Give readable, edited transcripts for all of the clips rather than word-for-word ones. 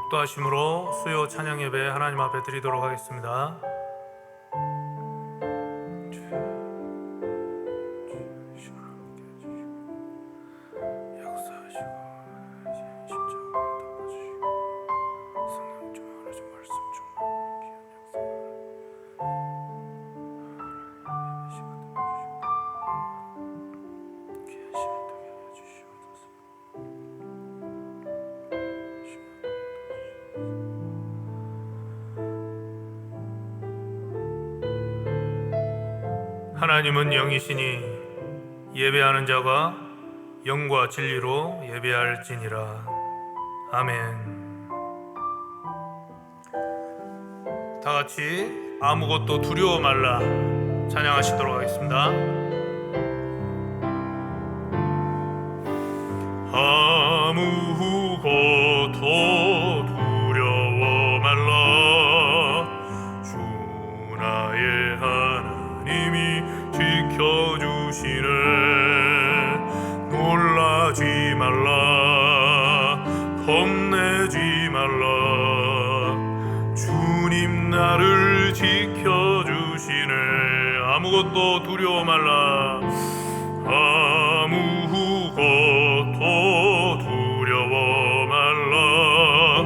독도하심으로 수요 찬양 예배 하나님 앞에 드리도록 하겠습니다. 하나님은 영이시니 예배하는 자가 영과 진리로 예배할지니라. 아멘. 다 같이 아무것도 두려워 말라 찬양하시도록 하겠습니다. 아무것도 두려워 말라 주 나의 하나님이 지켜주시네. 놀라지 말라 겁내지 말라 주님 나를 지켜주시네. 아무것도 두려워 말라 아무것도 두려워 말라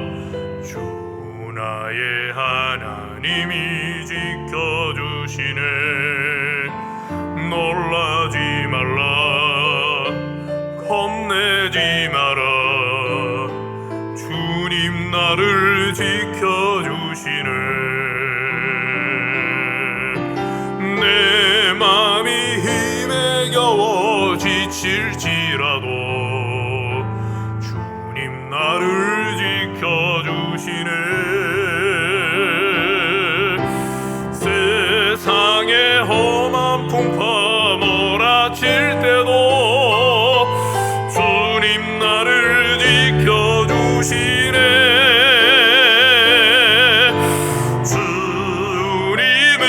주 나의 하나님이 지켜주시네. 놀라지 말라 겁내지 마라 주님 나를 지켜주시네. 내 맘이 힘에 겨워 지칠지라도 주님 나를 지켜주시네. 세상의 험한 풍파 몰아칠 때도 주님 나를 지켜주시네. 주님은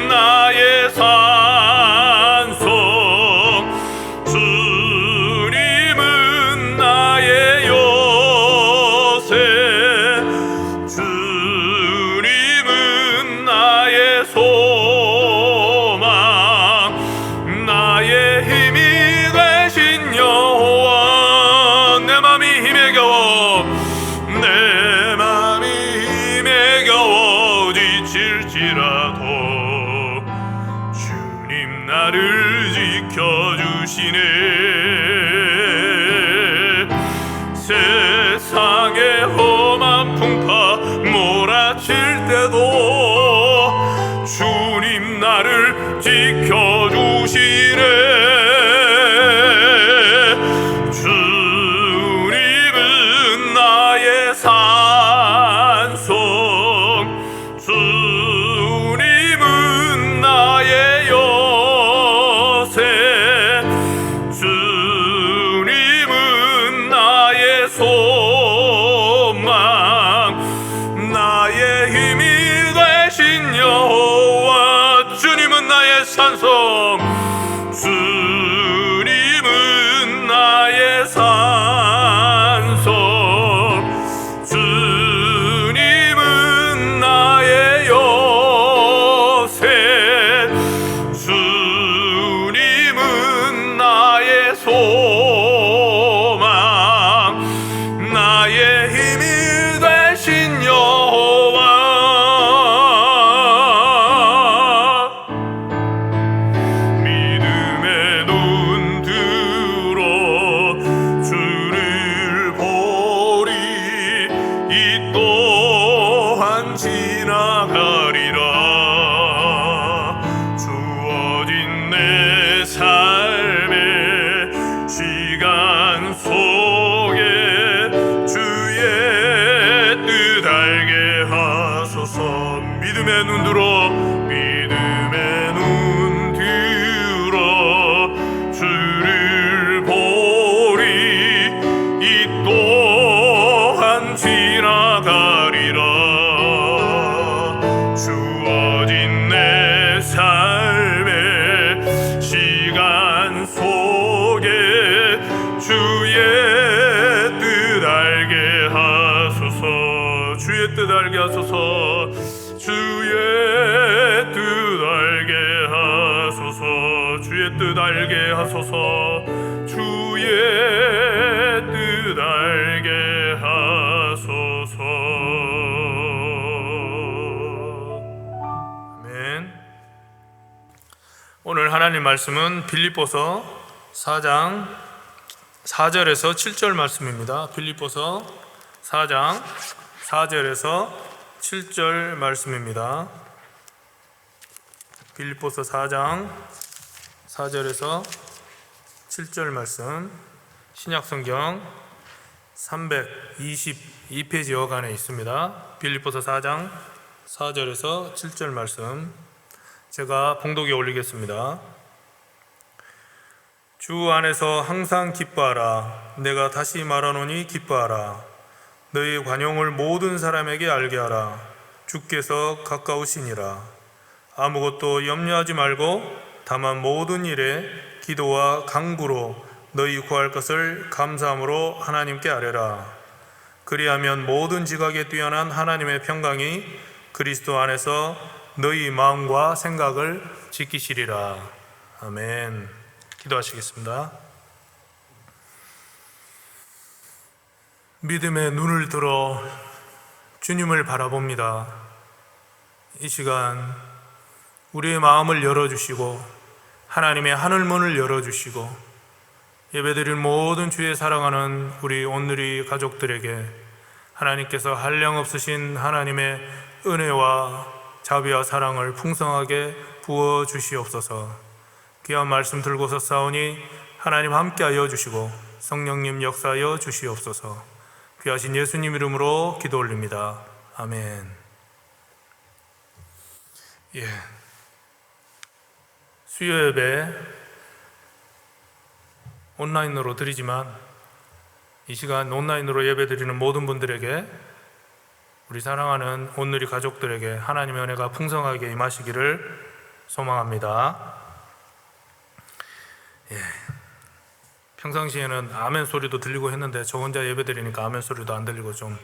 나의 산성 주님은 나의 요새 주님은 나의 소망 나의 힘이 되신 여호와. 내 맘이 힘에 겨워 내 맘이 힘에 겨워 지칠지라도 주님 나를 지켜주시네. 세상의 험한 풍파 몰아칠 때도 주님 나를 지켜주시네. 주님은 나의 산성 주님은 나의 요새 주님은 나의 소망 나의 힘이 되신 여호와. 주님은 나의 산성 주님은 나의 산성 주님은 나의 요새 주님은 나의 소망 나의 힘이 되신 여호와. 믿음의 눈 들어 주를 보리 이 또한 지나가리라. 주어진 내 삶의 시간 속에 주의 뜻 알게 하소서. 믿음의 눈 들어 믿음의 눈 들어 주를 보리 이 또한 지나가리라. 주어진 내 삶의 시간 속에 주의 뜻 알게 하소서. 하소서. 주의 뜻 알게 하소서. 주의 뜻 알게 하소서. 주의 뜻 알게 하소서. 아멘. 오늘 하나님 말씀은 빌립보서 4장 4절에서 7절 말씀입니다. 빌립보서 4장 4절에서 7절 말씀입니다. 빌립보서 4장 4절에서 7절 말씀, 신약성경 322페이지 여간에 있습니다. 빌립보서 4장 4절에서 7절 말씀, 제가 봉독에 올리겠습니다. 주 안에서 항상 기뻐하라. 내가 다시 말하노니 기뻐하라. 너희 관용을 모든 사람에게 알게 하라. 주께서 가까우시니라. 아무것도 염려하지 말고 다만 모든 일에 기도와 간구로 너희 구할 것을 감사함으로 하나님께 아뢰라. 그리하면 모든 지각에 뛰어난 하나님의 평강이 그리스도 안에서 너희 마음과 생각을 지키시리라. 아멘. 기도하시겠습니다. 믿음의 눈을 들어 주님을 바라봅니다. 이 시간 우리의 마음을 열어주시고 하나님의 하늘문을 열어주시고 예배드릴 모든 주의 사랑하는 우리 온누리 가족들에게 하나님께서 한량없으신 하나님의 은혜와 자비와 사랑을 풍성하게 부어주시옵소서. 귀한 말씀 들고서 싸우니 하나님 함께하여 주시고 성령님 역사하여 주시옵소서. 귀하신 예수님 이름으로 기도 올립니다. 아멘. 수요 예배 온라인으로 드리지만 이 시간 온라인으로 예배 드리는 모든 분들에게, 우리 사랑하는 온누리 가족들에게 하나님의 은혜가 풍성하게 임하시기를 소망합니다. 평상시에는 아멘 소리도 들리고 했는데 저 혼자 예배 드리니까 아멘 소리도 안 들리고 좀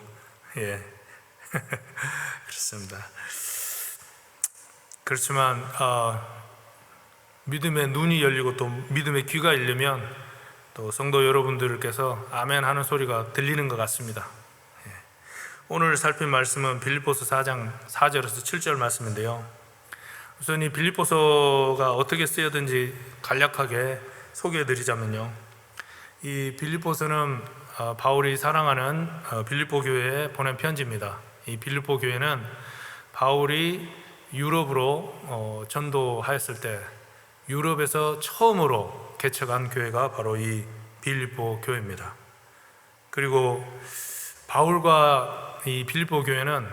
그렇습니다. 그렇지만 믿음의 눈이 열리고 또 믿음의 귀가 열리면 또 성도 여러분들께서 아멘 하는 소리가 들리는 것 같습니다. 오늘 살필 말씀은 빌립보서 4장 4절에서 7절 말씀인데요. 우선 이 빌립보서가 어떻게 쓰여든지 간략하게 소개해 드리자면요, 이 빌립보서는 바울이 사랑하는 빌립보 교회에 보낸 편지입니다. 이 빌립보 교회는 바울이 유럽으로 전도하였을 때 유럽에서 처음으로 개척한 교회가 바로 이 빌립보 교회입니다. 그리고 바울과 이 빌립보 교회는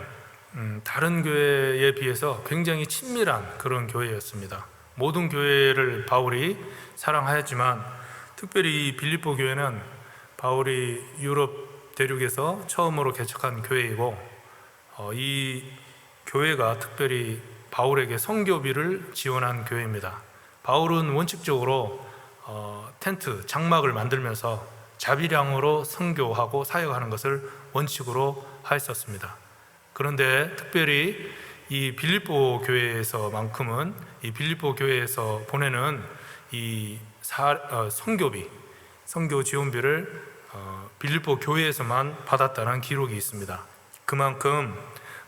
다른 교회에 비해서 굉장히 친밀한 그런 교회였습니다. 모든 교회를 바울이 사랑하였지만 특별히 이 빌립보 교회는 바울이 유럽 대륙에서 처음으로 개척한 교회이고, 이 교회가 특별히 바울에게 선교비를 지원한 교회입니다. 바울은 원칙적으로 텐트, 장막을 만들면서 자비량으로 선교하고 사역하는 것을 원칙으로 하였었습니다. 그런데 특별히 이 빌립보 교회에서만큼은 이 빌립보 교회에서 보내는 이 선교비, 선교 지원비를 빌립보 교회에서만 받았다는 기록이 있습니다. 그만큼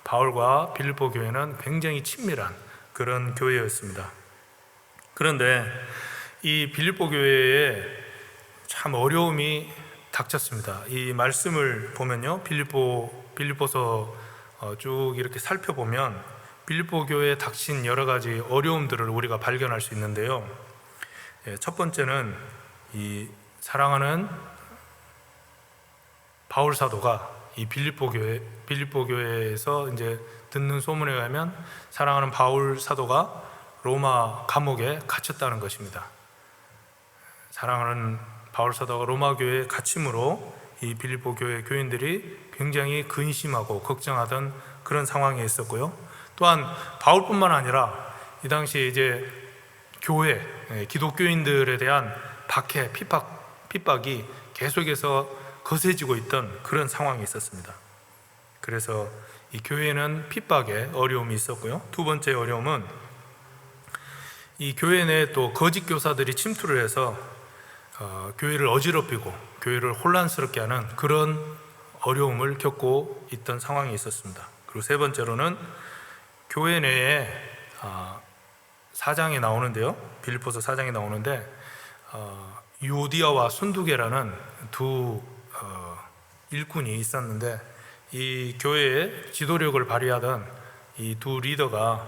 바울과 빌립보 교회는 굉장히 친밀한 그런 교회였습니다. 그런데 이 빌립보 교회에 참 어려움이 닥쳤습니다. 이 말씀을 보면요, 빌립보서 쭉 이렇게 살펴보면 빌립보 교회에 닥친 여러 가지 어려움들을 우리가 발견할 수 있는데요. 첫 번째는 이 사랑하는 바울 사도가 이 빌립보 교회에서 이제 듣는 소문에 의하면 사랑하는 바울 사도가 로마 감옥에 갇혔다는 것입니다. 사랑하는 바울 사도가 로마 교회에 갇힘으로 이 빌립보 교회 교인들이 굉장히 근심하고 걱정하던 그런 상황이 있었고요. 또한 바울뿐만 아니라 이 당시에 이제 교회, 기독교인들에 대한 박해, 핍박이 계속해서 거세지고 있던 그런 상황이 있었습니다. 그래서 이 교회는 핍박에 어려움이 있었고요. 두 번째 어려움은 이 교회 내에 또 거짓 교사들이 침투를 해서 교회를 어지럽히고 교회를 혼란스럽게 하는 그런 어려움을 겪고 있던 상황이 있었습니다. 그리고 세 번째로는 교회 내에 4장에 나오는데요, 빌립보서 4장에 나오는데 유오디아와 순두계라는 두 일꾼이 있었는데, 이 교회의 지도력을 발휘하던 이 두 리더가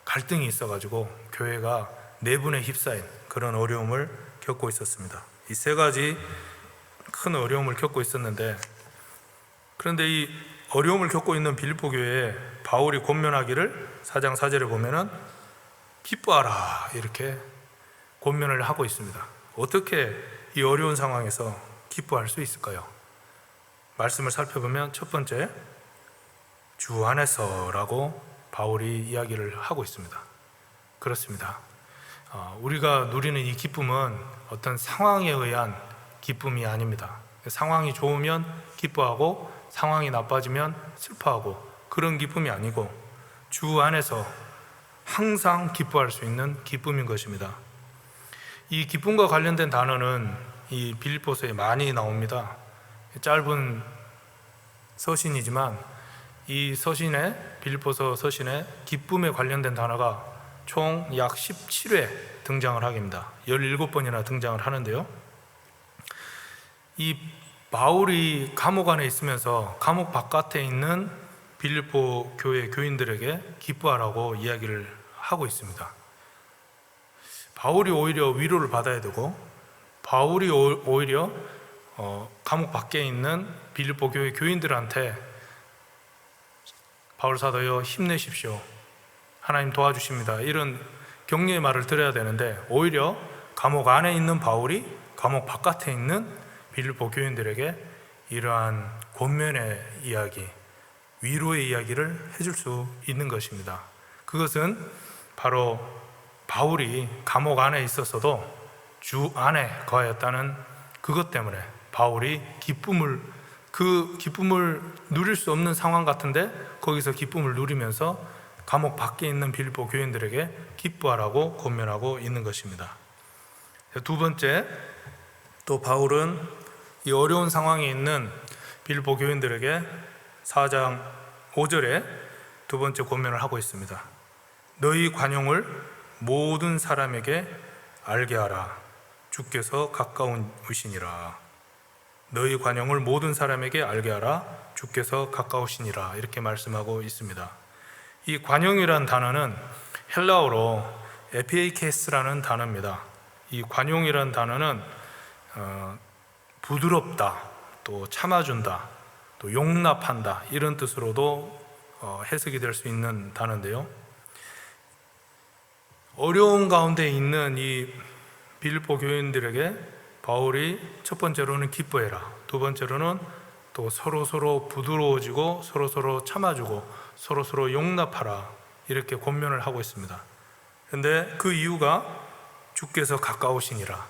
갈등이 있어가지고 교회가 내분에 휩싸인 그런 어려움을 겪고 있었습니다. 이 세 가지 큰 어려움을 겪고 있었는데, 그런데 이 어려움을 겪고 있는 빌립보 교회에 바울이 권면하기를 4장 4절에 보면은 기뻐하라 이렇게 권면을 하고 있습니다. 어떻게 이 어려운 상황에서 기뻐할 수 있을까요? 말씀을 살펴보면 첫 번째, 주 안에서라고 바울이 이야기를 하고 있습니다. 그렇습니다. 우리가 누리는 이 기쁨은 어떤 상황에 의한 기쁨이 아닙니다. 상황이 좋으면 기뻐하고 상황이 나빠지면 슬퍼하고 그런 기쁨이 아니고 주 안에서 항상 기뻐할 수 있는 기쁨인 것입니다. 이 기쁨과 관련된 단어는 이 빌립보서에 많이 나옵니다. 짧은 서신이지만 이 서신에, 빌립보서 서신에 기쁨에 관련된 단어가 총 약 17회 등장을 하게 됩니다. 17번이나 등장을 하는데요, 이 바울이 감옥 안에 있으면서 감옥 바깥에 있는 빌립보 교회 교인들에게 기뻐하라고 이야기를 하고 있습니다. 바울이 오히려 위로를 받아야 되고, 바울이 오히려 감옥 밖에 있는 빌립보 교회 교인들한테 바울 사도여 힘내십시오, 하나님 도와주십니다, 이런 격려의 말을 드려야 되는데, 오히려 감옥 안에 있는 바울이 감옥 바깥에 있는 빌립보 교인들에게 이러한 권면의 이야기, 위로의 이야기를 해줄 수 있는 것입니다. 그것은 바로 바울이 감옥 안에 있었어도 주 안에 거하였다는 그것 때문에 바울이 그 기쁨을 누릴 수 없는 상황 같은데 거기서 기쁨을 누리면서 감옥 밖에 있는 빌립보 교인들에게 기뻐하라고 권면하고 있는 것입니다. 두 번째, 또 바울은 이 어려운 상황에 있는 빌립보 교인들에게 4장 5절에 두 번째 권면을 하고 있습니다. 너희 관용을 모든 사람에게 알게 하라, 주께서 가까우시니라. 너희 관용을 모든 사람에게 알게 하라, 주께서 가까우시니라, 이렇게 말씀하고 있습니다. 이 관용이란 단어는 헬라어로 에피에이케스라는 단어입니다. 이 관용이란 단어는 부드럽다, 또 참아준다, 또 용납한다, 이런 뜻으로도 해석이 될 수 있는 단어인데요, 어려운 가운데 있는 이 빌립보 교인들에게 바울이 첫 번째로는 기뻐해라, 두 번째로는 또 서로 부드러워지고 서로 참아주고 서로 용납하라, 이렇게 권면을 하고 있습니다. 그런데 그 이유가 주께서 가까우시니라,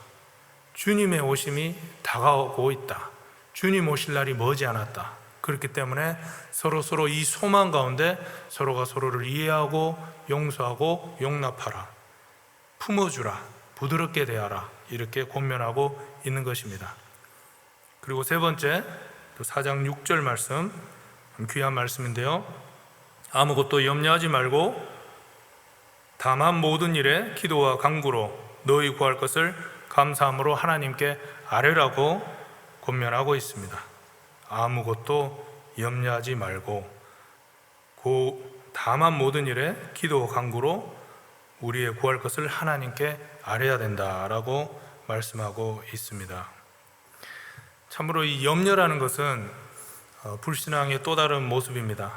주님의 오심이 다가오고 있다, 주님 오실 날이 머지 않았다. 그렇기 때문에 서로 이 소망 가운데 서로가 서로를 이해하고 용서하고 용납하라, 품어주라, 부드럽게 대하라, 이렇게 권면하고 있는 것입니다. 그리고 세 번째, 또 4장 6절 말씀, 귀한 말씀인데요, 아무것도 염려하지 말고 다만 모든 일에 기도와 간구로 너희 구할 것을 감사함으로 하나님께 아뢰라고 권면하고 있습니다. 아무것도 염려하지 말고 다만 모든 일에 기도와 간구로 우리의 구할 것을 하나님께 아뢰야 된다라고 말씀하고 있습니다. 참으로 이 염려라는 것은 불신앙의 또 다른 모습입니다.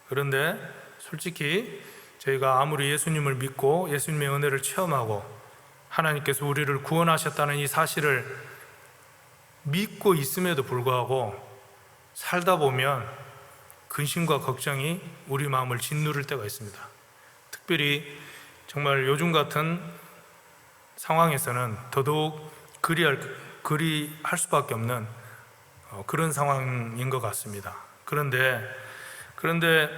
그런데 솔직히 저희가 아무리 예수님을 믿고 예수님의 은혜를 체험하고 하나님께서 우리를 구원하셨다는 이 사실을 믿고 있음에도 불구하고 살다 보면 근심과 걱정이 우리 마음을 짓누를 때가 있습니다. 특별히 정말 요즘 같은 상황에서는 더더욱 그리할 수밖에 없는 그런 상황인 것 같습니다. 그런데 그런데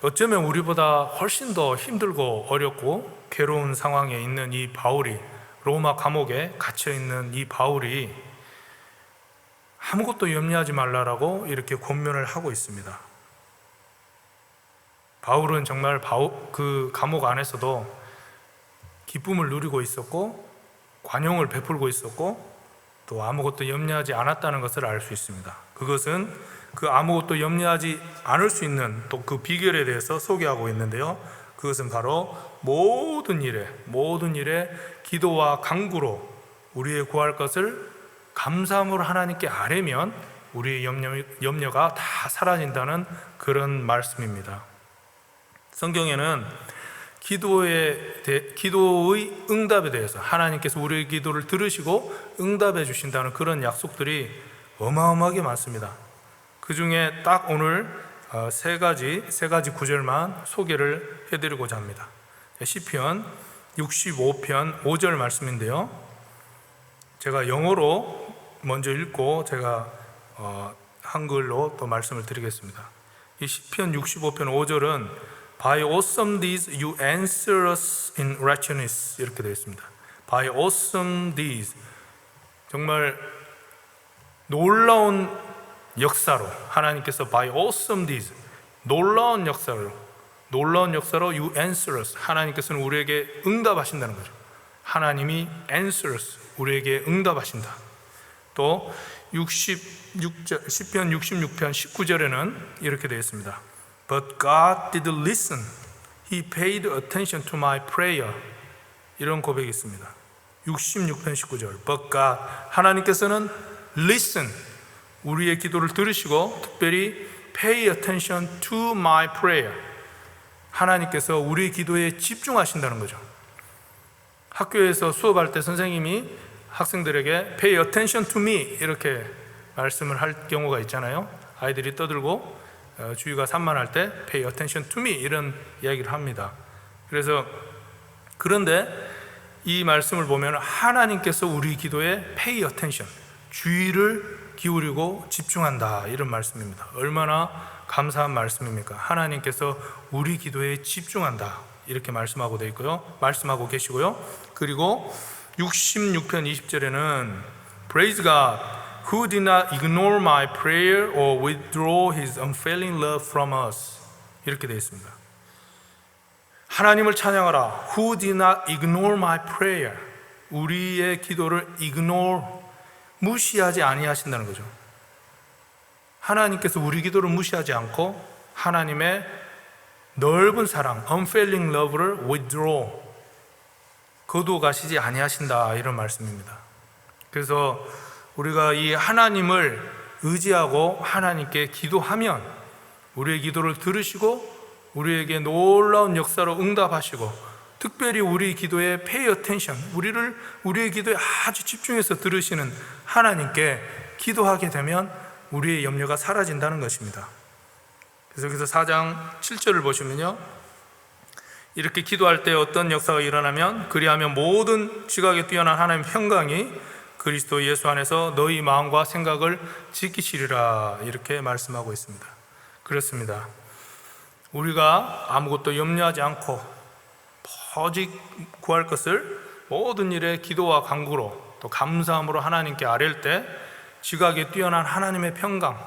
어쩌면 우리보다 훨씬 더 힘들고 어렵고 괴로운 상황에 있는 이 바울이, 로마 감옥에 갇혀 있는 이 바울이 아무것도 염려하지 말라라고 이렇게 권면을 하고 있습니다. 바울은 정말 그 감옥 안에서도 기쁨을 누리고 있었고 관용을 베풀고 있었고 또 아무것도 염려하지 않았다는 것을 알 수 있습니다. 그것은 그 아무것도 염려하지 않을 수 있는 또 그 비결에 대해서 소개하고 있는데요, 그것은 바로 모든 일에 기도와 간구로 우리의 구할 것을 감사함으로 하나님께 아뢰면 우리의 염려가 다 사라진다는 그런 말씀입니다. 성경에는 기도의 응답에 대해서 하나님께서 우리의 기도를 들으시고 응답해 주신다는 그런 약속들이 어마어마하게 많습니다. 그 중에 딱 오늘 세 가지 구절만 소개를 해드리고자 합니다. 시편 65편 5절 말씀인데요, 제가 영어로 먼저 읽고 제가 한글로 또 말씀을 드리겠습니다. 이 시편 65편 5절은 By awesome deeds you answer us in righteousness, 이렇게 되어 있습니다. By awesome deeds, 정말 놀라운 역사로 하나님께서 by awesome deeds, 놀라운 역사로 you answer us, 하나님께서는 우리에게 응답하신다는 거죠. 하나님이 answer us, 우리에게 응답하신다. 또 66절, 시편 66편 19절에는 이렇게 되어 있습니다. But God did listen. He paid attention to my prayer. 이런 고백이 있습니다. 66편 19절. But God, 하나님께서는 listen, 우리의 기도를 들으시고 특별히 pay attention to my prayer, 하나님께서 우리의 기도에 집중하신다는 거죠. 학교에서 수업할 때 선생님이 학생들에게 pay attention to me 이렇게 말씀을 할 경우가 있잖아요. 아이들이 떠들고 주의가 산만할 때 pay attention to me 이런 이야기를 합니다. 그런데 이 말씀을 보면 하나님께서 우리 기도에 pay attention, 주의를 기울이고 집중한다, 이런 말씀입니다. 얼마나 감사한 말씀입니까? 하나님께서 우리 기도에 집중한다, 이렇게 말씀하고 계시고요. 그리고 66편 20절에는 Praise God who did not ignore my prayer or withdraw his unfailing love from us, 이렇게 되어 있습니다. 하나님을 찬양하라. Who did not ignore my prayer, 우리의 기도를 ignore, 무시하지 아니하신다는 거죠. 하나님께서 우리 기도를 무시하지 않고 하나님의 넓은 사랑, unfailing love를 withdraw, 거두어 가시지 아니하신다, 이런 말씀입니다. 그래서 우리가 이 하나님을 의지하고 하나님께 기도하면 우리의 기도를 들으시고 우리에게 놀라운 역사로 응답하시고 특별히 우리 기도에 pay attention, 우리의 기도에 아주 집중해서 들으시는 하나님께 기도하게 되면 우리의 염려가 사라진다는 것입니다. 그래서 4장 7절을 보시면요, 이렇게 기도할 때 어떤 역사가 일어나면 그리하면 모든 지각에 뛰어난 하나님의 평강이 그리스도 예수 안에서 너희 마음과 생각을 지키시리라, 이렇게 말씀하고 있습니다. 그렇습니다. 우리가 아무것도 염려하지 않고 오직 구할 것을 모든 일에 기도와 간구로 또 감사함으로 하나님께 아뢰일 때 지각에 뛰어난 하나님의 평강,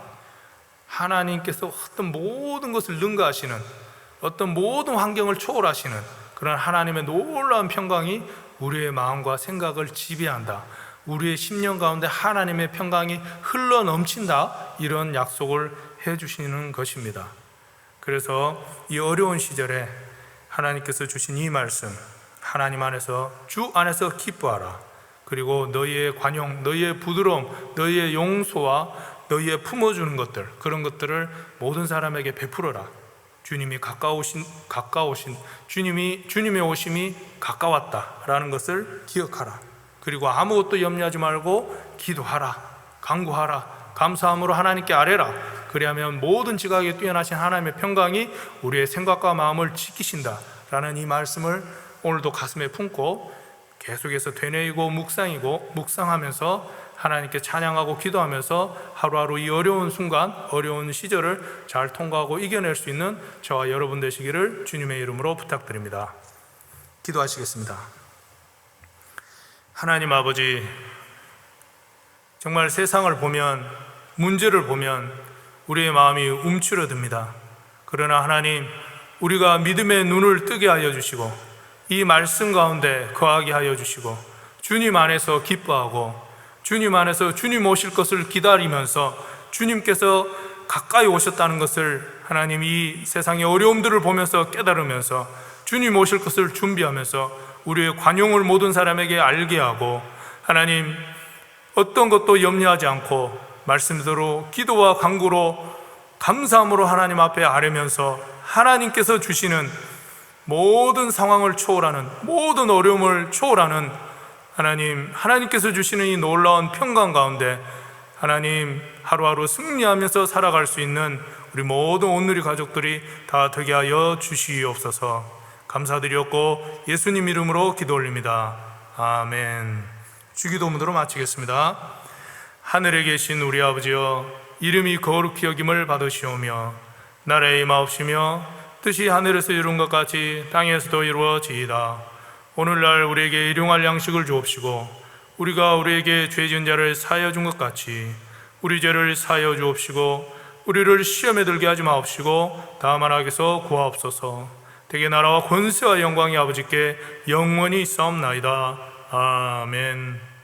하나님께서 어떤 모든 것을 능가하시는, 어떤 모든 환경을 초월하시는 그런 하나님의 놀라운 평강이 우리의 마음과 생각을 지배한다, 우리의 심령 가운데 하나님의 평강이 흘러 넘친다, 이런 약속을 해주시는 것입니다. 그래서 이 어려운 시절에 하나님께서 주신 이 말씀, 하나님 안에서, 주 안에서 기뻐하라. 그리고 너희의 관용, 너희의 부드러움, 너희의 용서와 너희의 품어주는 것들, 그런 것들을 모든 사람에게 베풀어라. 주님의 오심이 가까웠다라는 것을 기억하라. 그리고 아무것도 염려하지 말고 기도하라, 간구하라, 감사함으로 하나님께 아뢰라. 그리하면 모든 지각에 뛰어나신 하나님의 평강이 우리의 생각과 마음을 지키신다라는 이 말씀을 오늘도 가슴에 품고 계속해서 되뇌이고 묵상하면서 하나님께 찬양하고 기도하면서 하루하루 이 어려운 순간, 어려운 시절을 잘 통과하고 이겨낼 수 있는 저와 여러분 되시기를 주님의 이름으로 부탁드립니다. 기도하시겠습니다. 하나님 아버지, 정말 세상을 보면, 문제를 보면 우리의 마음이 움츠러듭니다. 그러나 하나님, 우리가 믿음의 눈을 뜨게 하여 주시고 이 말씀 가운데 거하게 하여 주시고 주님 안에서 기뻐하고 주님 안에서 주님 오실 것을 기다리면서 주님께서 가까이 오셨다는 것을 하나님 이 세상의 어려움들을 보면서 깨달으면서 주님 오실 것을 준비하면서 우리의 관용을 모든 사람에게 알게 하고 하나님 어떤 것도 염려하지 않고 말씀대로 기도와 간구로 감사함으로 하나님 앞에 아뢰면서 하나님께서 주시는 모든 상황을 초월하는, 모든 어려움을 초월하는 하나님께서 주시는 이 놀라운 평강 가운데 하나님 하루하루 승리하면서 살아갈 수 있는 우리 모든 온누리 가족들이 다 되게 하여 주시옵소서. 감사드렸고 예수님 이름으로 기도 올립니다. 아멘. 주기도문으로 마치겠습니다. 하늘에 계신 우리 아버지여, 이름이 거룩히 여김을 받으시오며 나라의 임하옵시며 뜻이 하늘에서 이룬 것 같이 땅에서도 이루어지이다. 오늘날 우리에게 일용할 양식을 주옵시고 우리가 우리에게 죄 지은 자를 사하여 준 것 같이 우리 죄를 사하여 주옵시고 우리를 시험에 들게 하지 마옵시고 다만 악에서 구하옵소서. 대개 나라와 권세와 영광이 아버지께 영원히 있사옵나이다. 아멘.